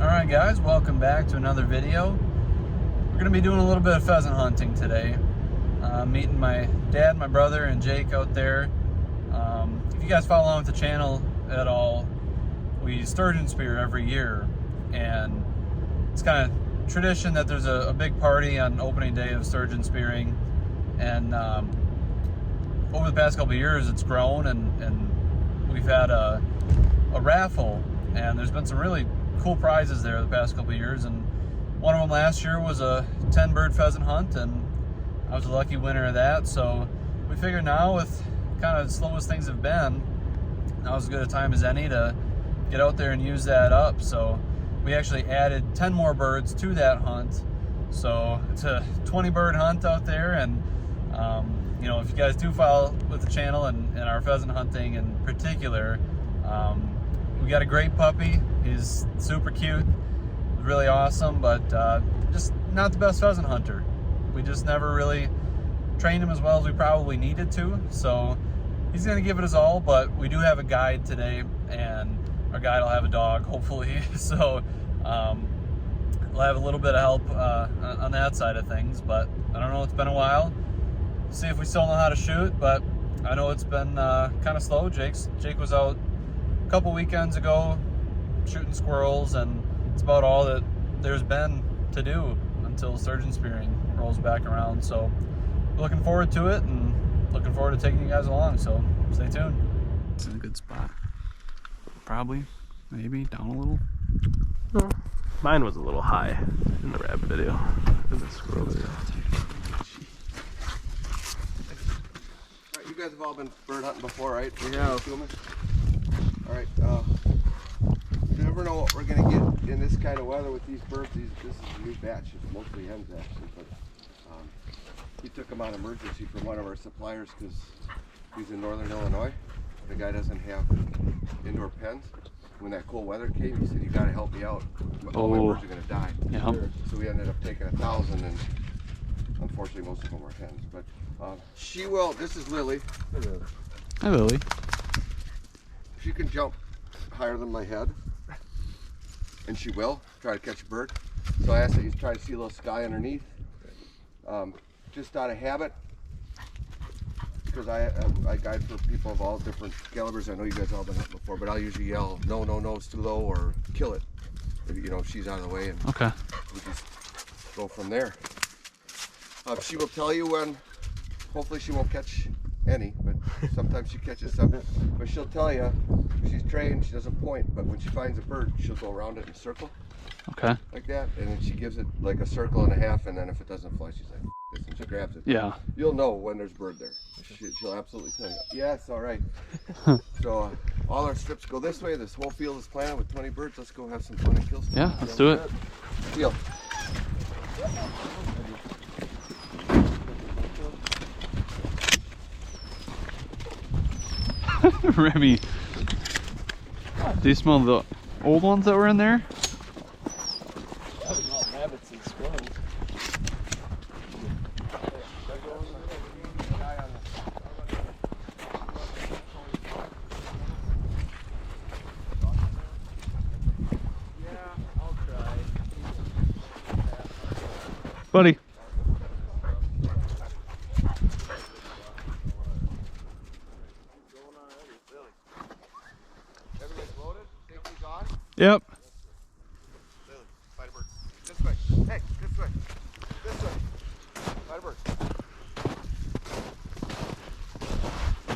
Alright guys, welcome back to another video. We're going to be doing a little bit of pheasant hunting today. Meeting my dad, my brother, and Jake out there. If you guys follow along with the channel at all, we sturgeon spear every year, and it's kind of tradition that there's a big party on opening day of sturgeon spearing, and over the past couple of years it's grown, and we've had a raffle, and there's been some really cool prizes there the past couple of years, and one of them last year was a 10 bird pheasant hunt, and I was a lucky winner of that. So we figured now, with kind of as slow as things have been, now is as good a time as any to get out there and use that up. So we actually added 10 more birds to that hunt, so it's a 20 bird hunt out there. And you know, if you guys do follow with the channel and our pheasant hunting in particular, we got a great puppy. He's super cute, really awesome, but just not the best pheasant hunter. We just never really trained him as well as we probably needed to. So he's gonna give it his all, but we do have a guide today, and our guide will have a dog, hopefully. So we'll have a little bit of help on that side of things, but I don't know, it's been a while. See if we still know how to shoot, but I know it's been kind of slow. Jake was out a couple weekends ago shooting squirrels, and it's about all that there's been to do until sturgeon spearing rolls back around. So looking forward to it, and looking forward to taking you guys along, so stay tuned. It's in a good spot. Probably, maybe down a little. No. Mine was a little high in the rabbit video. In the squirrel video. Alright, you guys have all been bird hunting before, right? Yeah. Alright, you never know what we're going to get in this kind of weather with these birds. This is a new batch. It's mostly hens, actually, but we took them on emergency from one of our suppliers because he's in northern Illinois. The guy doesn't have indoor pens. When that cold weather came, he said, "You got to help me out. All my birds are going to die." Yeah. So we ended up taking 1,000, and unfortunately most of them were hens. But she will. This is Lily. Hi, Lily. She can jump higher than my head, and she will try to catch a bird. So I asked that you try to see a little sky underneath, just out of habit, because I guide for people of all different calibers. I know you guys all been hunting before, but I'll usually yell, "No, no, no, it's too low," or "Kill it," if, you know, if she's out of the way, and Okay. we just go from there. She will tell you when. Hopefully she won't catch any, but sometimes she catches some. But she'll tell you, she's trained, she doesn't point, but when she finds a bird, she'll go around it in a circle. Okay. Like that, and then she gives it like a circle and a half, and then if it doesn't fly, she's like this, and she grabs it. Yeah. You'll know when there's bird there. She'll absolutely tell you. Yes, all right. So all our strips go this way. This whole field is planted with 20 birds. Let's go have some fun and kill some. Yeah, let's do it. Deal. Remy, do you smell the old ones that were in there? Rabbits and squirrels. Buddy. Everybody's loaded? Safety's on? Yep. Lily, fight a bird. This way. Hey, this way. This way. Fight a bird.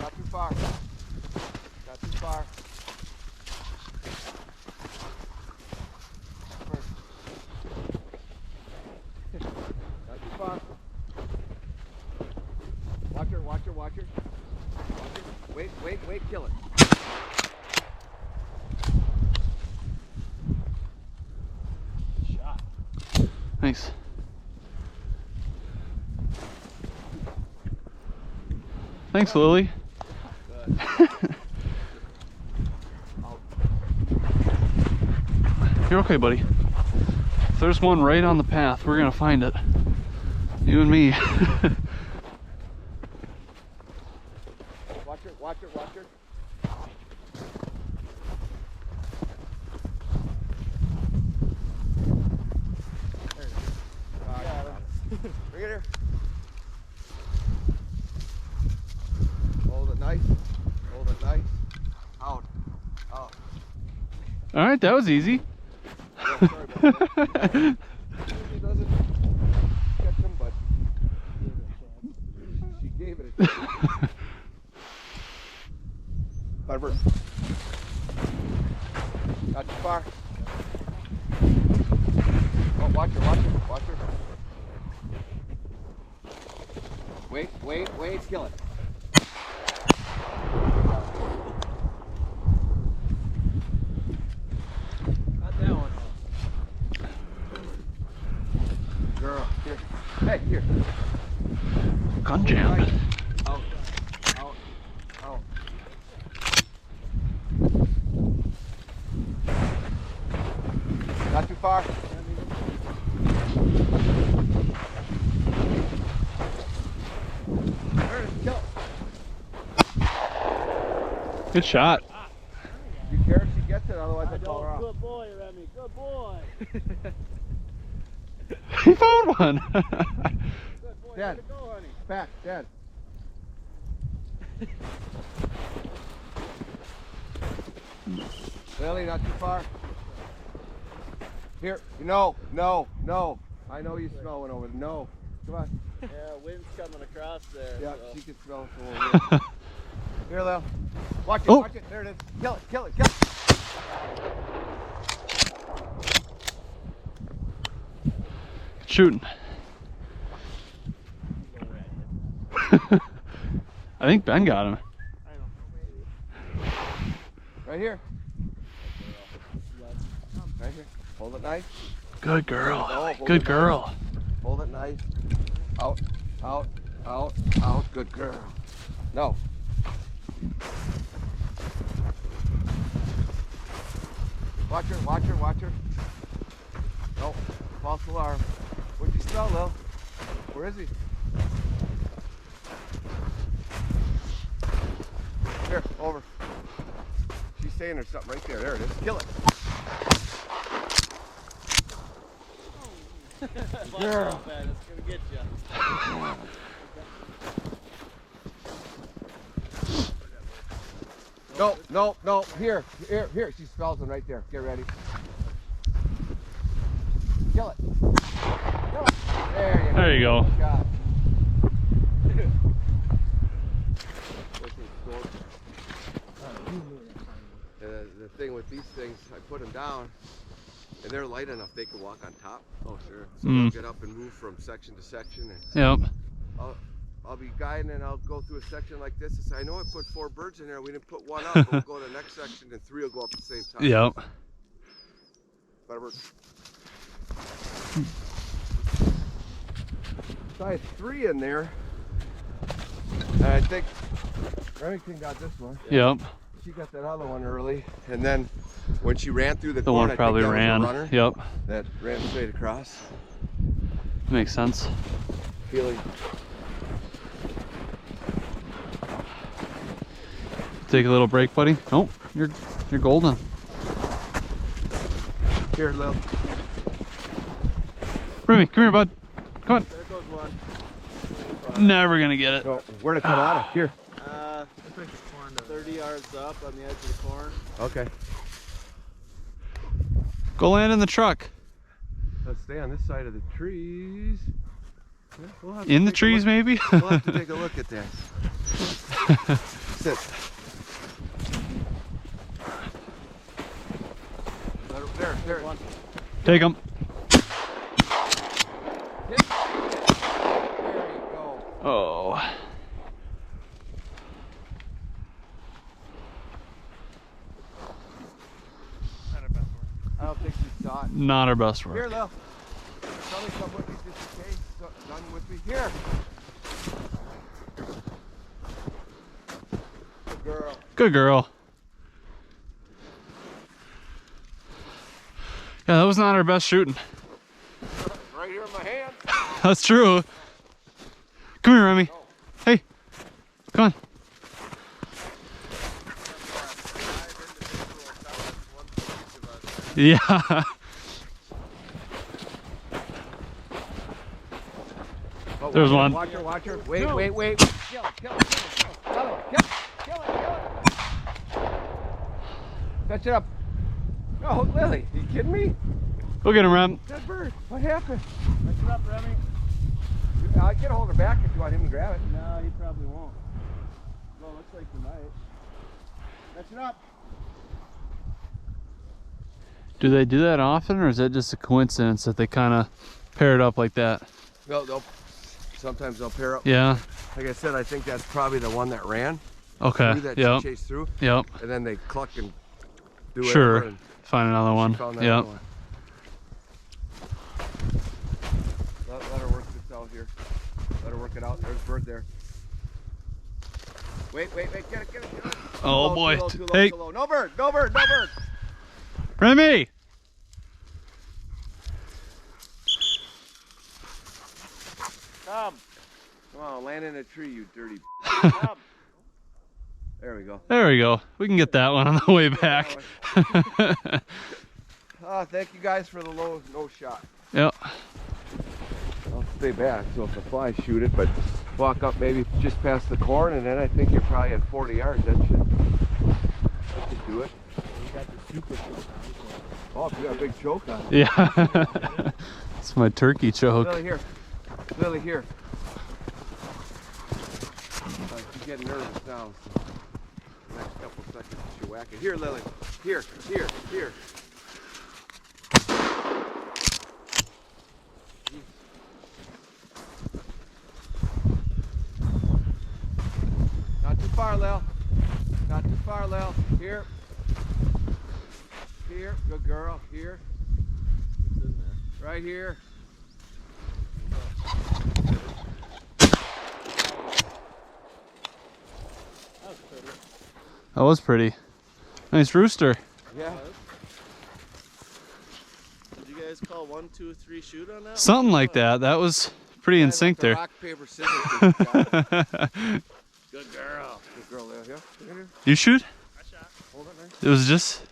Not too far. Not too far. Bird. Not too far. Watch her, watch her, watch her. Watch her. Wait, wait, wait, kill it. Thanks. Thanks, Lily. You're okay, buddy. If there's one right on the path, we're gonna find it. You and me. Watch her, watch her, watch her. All right, that was easy. Yeah, sorry about that. Usually doesn't catch them, but she gave it a chance. Butterbird. Not too far. Oh, watch her, watch her, watch her. Wait, wait, wait, kill it. Not that one. Girl, here. Hey, here. Gun jam. Out, out, out. Not too far. There it is, kill it. Good shot. Do you care if she gets it? Otherwise I call her off. Good boy, Remy. Good boy. He found one. Good boy. Dad. Way to go, honey. Back, Dad. Lily, not too far. Here, no, no, no. I know you smell it over there. No. Come on. Yeah, wind's coming across there. Yeah, so. she can smell it from over here. Here, Lil. Watch it, Oh. watch it. There it is. Kill it, kill it, kill it. Shooting. I think Ben got him. Right here. Right here. Hold it nice. Good girl. Oh, hold Good it girl. Hold it nice. Out, out, out, out. Good girl. No. Watch her, watch her, watch her. No. False alarm. What'd you smell, Lil? Where is he? Here, over. She's saying there's something right there. There it is. Kill it. Girl. Man, it's gonna get you. No, no, no. Here, here, here. She smells them right there. Get ready. Kill it. Kill it. There you go. There you go. Good job. The thing with these things, I put them down, and they're light enough they can walk on top. Oh, sure. So they'll get up and move from section to section. And Yep. I'll be guiding, and I'll go through a section like this and say, I know I put 4 birds in there. We didn't put one up. But we'll go to the next section, and 3 will go up at the same time. Yep. Whatever. So I had 3 in there, and I think Remington got this one. Yep. She got that other one early, and then when she ran through the The corn, one probably I think that ran. was a runner Yep. that ran straight across. Makes sense. Feeling. Take a little break, buddy. Nope. You're golden. Here, Lil. Remy, come here, bud. Come on. There goes one. Never gonna get it. No, where'd it come out of? Here. 30 yards up on the edge of the corn. Okay. Go land in the truck. Let's stay on this side of the trees. Yeah, we'll have to In the take a trees, look. maybe? We'll have to take a look at that. Sit. There. Take them. There you go. Oh. I don't think she saw it. Not our best Here, work. Lil. Somebody come with me just in case. None with me. Here. Good girl. Good girl. Yeah, that was not our best shooting. Right here in my hand. That's true. Come here, Remy. Hey, come on. Yeah. Oh, There's one. Watch her. Wait. Kill it. Touch it up. Oh, Lily, you kidding me? Go get him, Rem. That bird. What happened? Mess it up, Remy. I can hold her back if you want him to grab it. No, he probably won't. Well, looks like he might. Mess it up. Do they do that often, or is that just a coincidence that they kind of pair it up like that? Well, sometimes they'll pair up. Yeah. Like I said, I think that's probably the one that ran. Okay. Through that Yep. she chased through. Yep. And then they cluck and do it. Sure. And Find another one. found that Yep. other one. Let her work this out here. Let her work it out. There's a bird there. Wait. Get it, get it, get it. Oh, Too boy. low, too low, Hey. too low. No bird, no bird, no bird. Remy! Come on, land in a tree, you dirty. Come. There we go. There we go. We can get that one on the way back. Thank you guys for the no shot. Yep. I'll stay back, so if the flies shoot it, but walk up maybe just past the corn, and then I think you're probably at 40 yards. That should do it. You got the super choke on. Oh, you got a big choke on it. Yeah. It's my turkey choke. Lily, here. Lily, here. She's getting nervous now. So the next couple seconds she'll whack it. Here, Lily. Here. Not too far, Lil. Not too far, Lil. Here. Here. Good girl. Here. It's in there. Right here. That was pretty. That was pretty. Nice rooster. Yeah. Did you guys call 1, 2, 3 shoot on that? Something like that. That was pretty in sync there. Rock, paper, scissors. Good girl. Good girl, Lil. Here. You shoot? I shot. Hold it there. It was just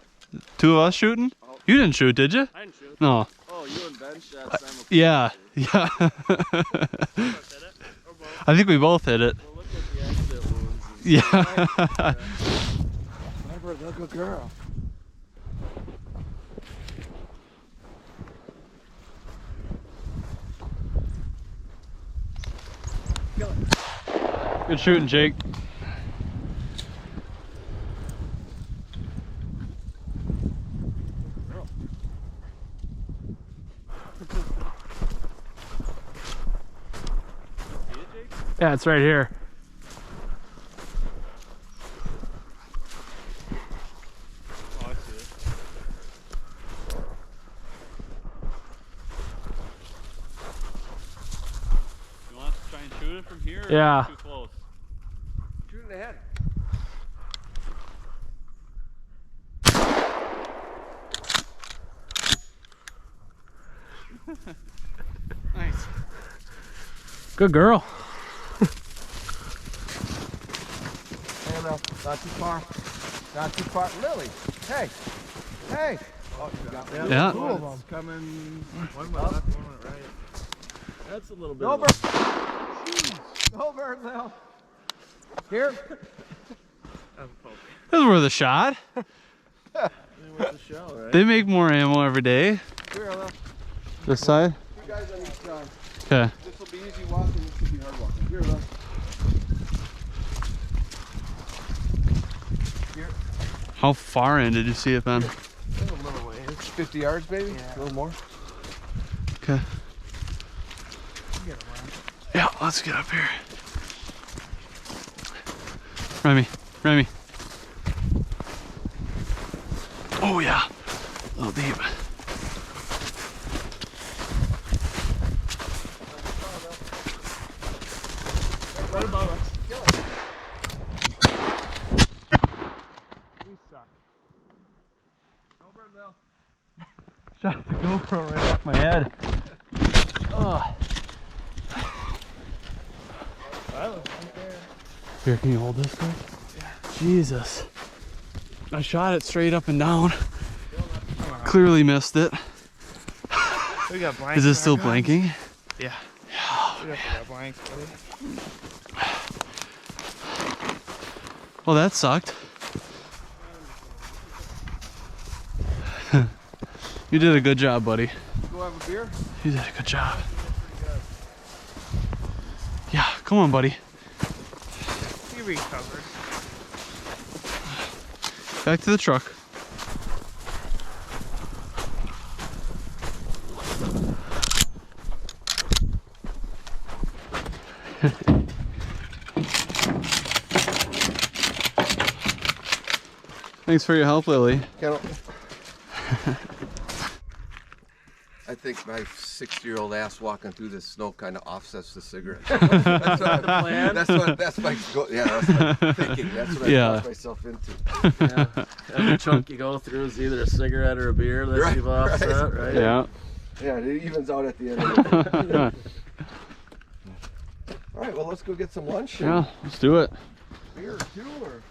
two of us shooting? Oh. You didn't shoot, did you? I didn't shoot. No. Oh, you and Ben shot simultaneously. Yeah. Both hit it? Or both? I think we both hit it. Well, look at the exit wounds. and Yeah. stuff. Remember, Lil, good girl. Good shooting, Jake. Yeah, it's right here. Oh, I see it. You want us to try and shoot it from here? Or Yeah. Too close. Shoot in the head. Nice. Good girl. Hey, Lil. Not too far. Not too far. Lily. Hey. Hey. Oh, you got one. Yeah. Two of them. Coming. One went left, one went right. That's a little bit. No of bird. No bird, Lil. Here. That was worth a shot. With the shell, right? They make more ammo every day. Here, Lil. This side? You guys on each side. Okay. This will be easy walking. This will be hard walking. Here, Lil. Here. How far in did you see it, Ben? A little way. It's 50 yards, maybe? Yeah. A little more. Okay. Yeah, let's get up here. Remy. Oh yeah, a little deep. Right above us. We suck. No bird, Lil. Shot the GoPro right off my head. Oh. Right there. Here, can you hold this quick? Yeah. Jesus. I shot it straight up and down. Clearly missed it. We got blanks. Is in it our still guns. blinking? Yeah. Yeah. We got blanks, buddy. Well, that sucked. You did a good job, buddy. Go have a beer? You did a good job. Yeah, come on, buddy. You recovered. Back to the truck. Thanks for your help, Lily. I think my 60-year-old ass walking through this snow kind of offsets the cigarette. That's my thinking. That's what I talked myself into. Yeah. Every chunk you go through is either a cigarette or a beer that you've offset, right? Yeah. Yeah, it evens out at the end of it. All right, well, let's go get some lunch. Yeah, let's do it. Beer too, or?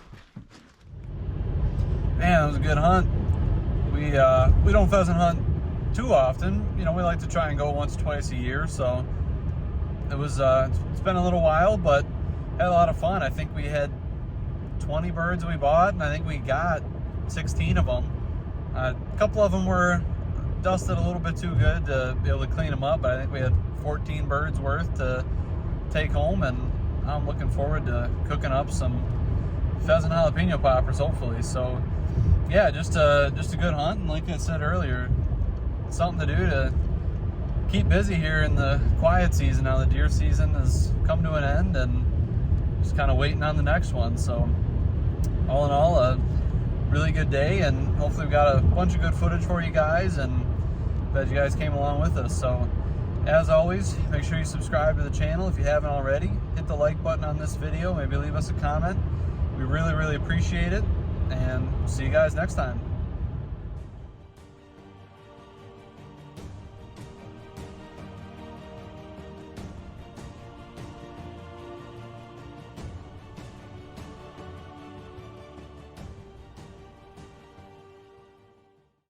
Man, it was a good hunt. We don't pheasant hunt too often. You know, we like to try and go once or twice a year, so it was it's been a little while, but had a lot of fun. I think we had 20 birds we bought, and I think we got 16 of them. A couple of them were dusted a little bit too good to be able to clean them up, but I think we had 14 birds worth to take home, and I'm looking forward to cooking up some pheasant jalapeno poppers, hopefully. So yeah, just a good hunt, and like I said earlier, something to do to keep busy here in the quiet season. Now the deer season has come to an end, and just kind of waiting on the next one. So all in all, a really good day, and hopefully we got a bunch of good footage for you guys, and glad you guys came along with us. So as always, make sure you subscribe to the channel if you haven't already. Hit the like button on this video, maybe leave us a comment. We really appreciate it, and see you guys next time.